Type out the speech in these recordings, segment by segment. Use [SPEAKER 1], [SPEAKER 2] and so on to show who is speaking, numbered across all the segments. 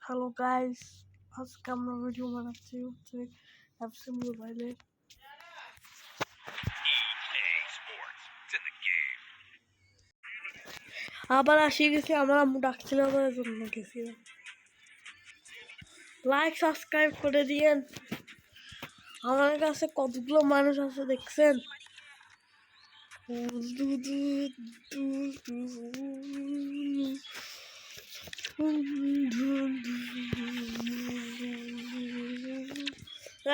[SPEAKER 1] Hello guys, আজকে আমরা video বানাচ্ছি হচ্ছে এফসি মোবাইলে। আবার আসি গেছি, আমার আম্মু ডাকছিল আমার জন্য গেছিলাম। লাইক সাবস্ক্রাইব করে দিয়েন। আমার কাছে কতগুলো মানুষ আছে দেখছেন।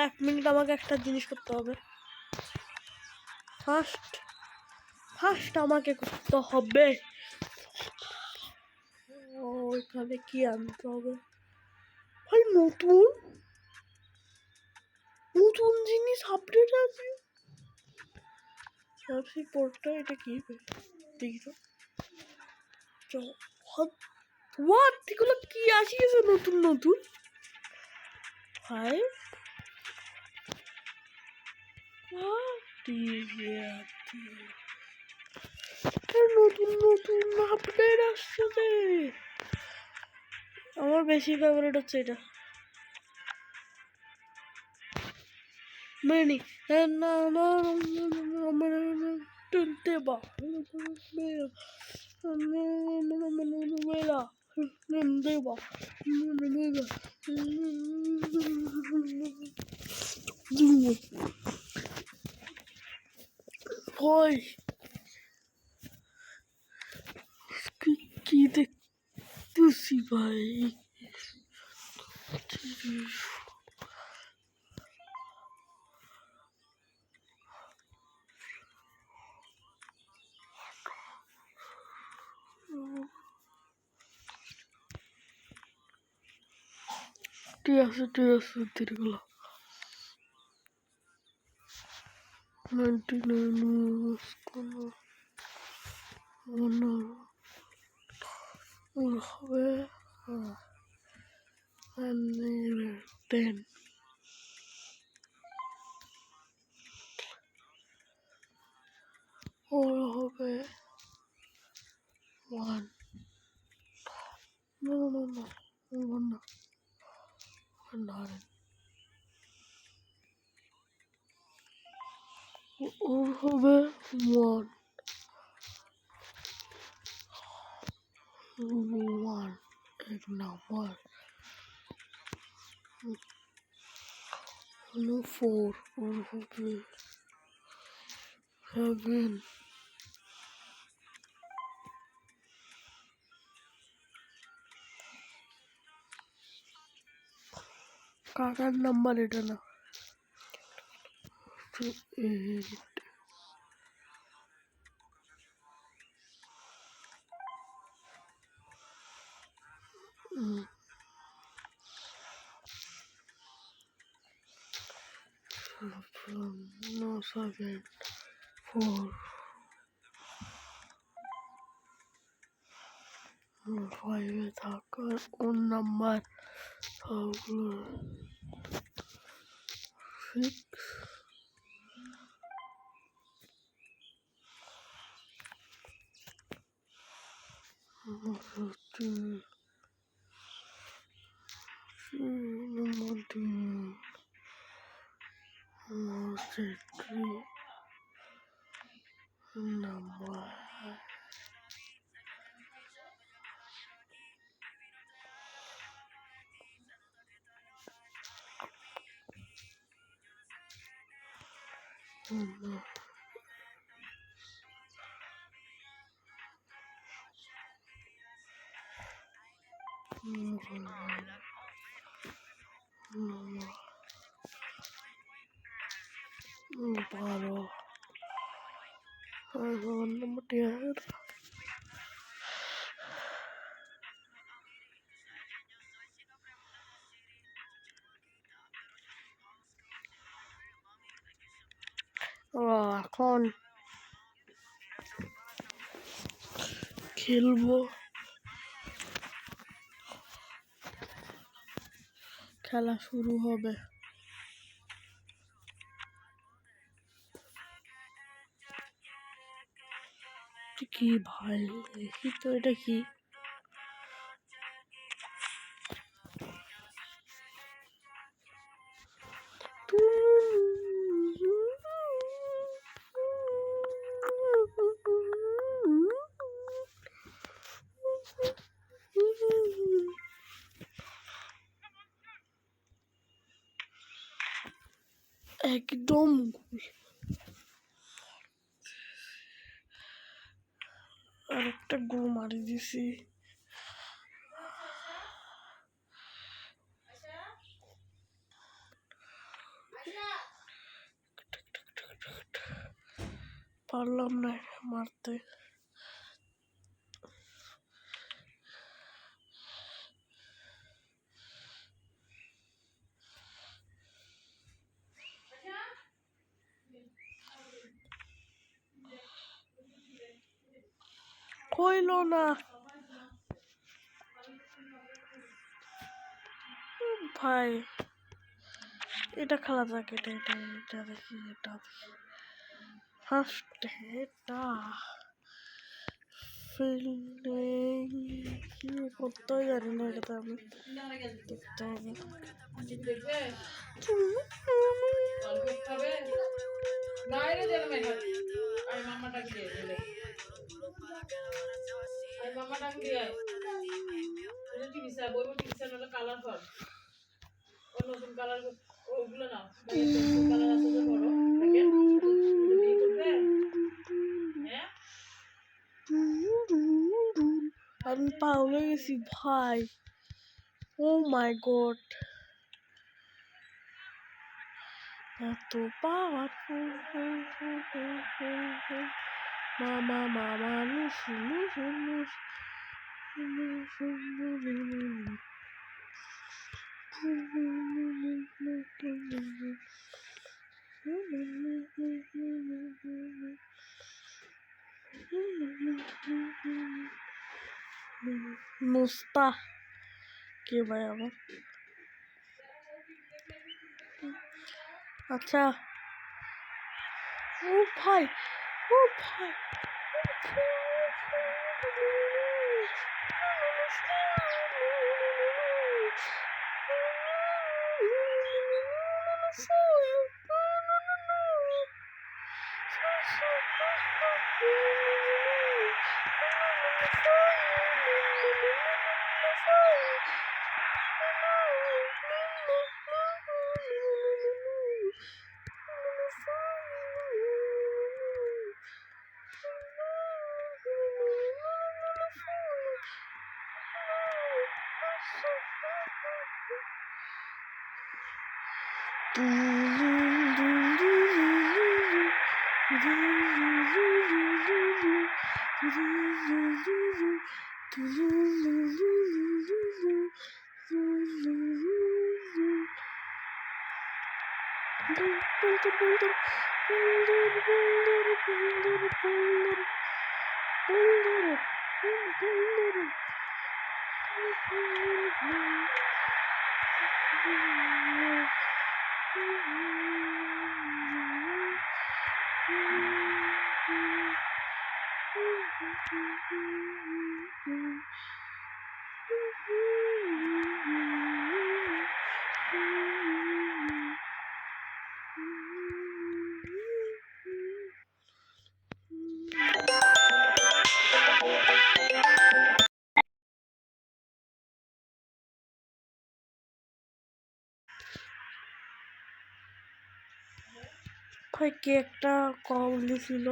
[SPEAKER 1] এক মিনিট, আমাকে একটা জিনিস করতে হবে। ফার্স্ট আমাকে করতে হবে, ওইখানে কি আনতে হবে ভাই? নতুন নতুন জিনিস আপডেট আছে। সবচেয়ে পোর্টটা এটা কি দেখি তো। হোয়াট এগুলো কি আসিয়েছে নতুন নতুন ভাই? নতুন নতুন আপডেট আসছে। আমার বেশি ফেভারিট হচ্ছে এটা। Many and Boy, কি দেখতেছি ভাই? ঠিক আছে দিনগুলো 99 হবে 10 ওরা হবে 1 no 1 না 9 ওর হবে 1 এক নাম্বার 4 ওর হবে 7 কাকার নাম্বার এটা না 8 no 7 4 5 থাকার ওর নাম্বার সবগুলো 6 number Baro number 10 এখন খেলবো, খেলা শুরু হবে। কি ভাই দেখি তো এটা কি? একদম আরেকটা গু মারি দিছি। পারলাম না মারতে। কইলো না ভাই, এটা খেলা যাক। এটা দেখি, এটা দেখি ফার্স্ট এটা ফিল্ডিং কি করতে জানি না, এটা আমি দেখতে হবে। আমি পাগল হয়ে গেছি ভাই। ও মাই গড, এত পাওয়ারফুল। মামা মামা নুসু নুসু নুসু নুস্তা কে ভাই আমার? আচ্ছা, ও ভাই, ও ভাই, ভাই কে একটা কল দিছিল।